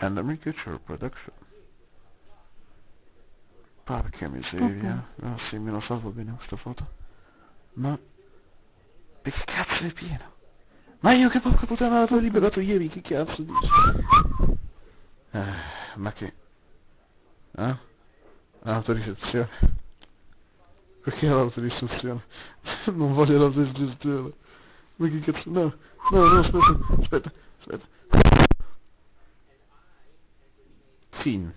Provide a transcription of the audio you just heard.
And Caricature Production. Porca miseria. No, sì, me lo salvo bene questa foto. Ma... E che cazzo è pieno? Ma io che porca puttana l'ho liberato ieri, che cazzo dici? Ma che... Eh? Autorizzazione. Perché l'autorizzazione? Non voglio l'autorizzazione. Ma che cazzo... No, no, no, aspetta, aspetta, aspetta. Fin.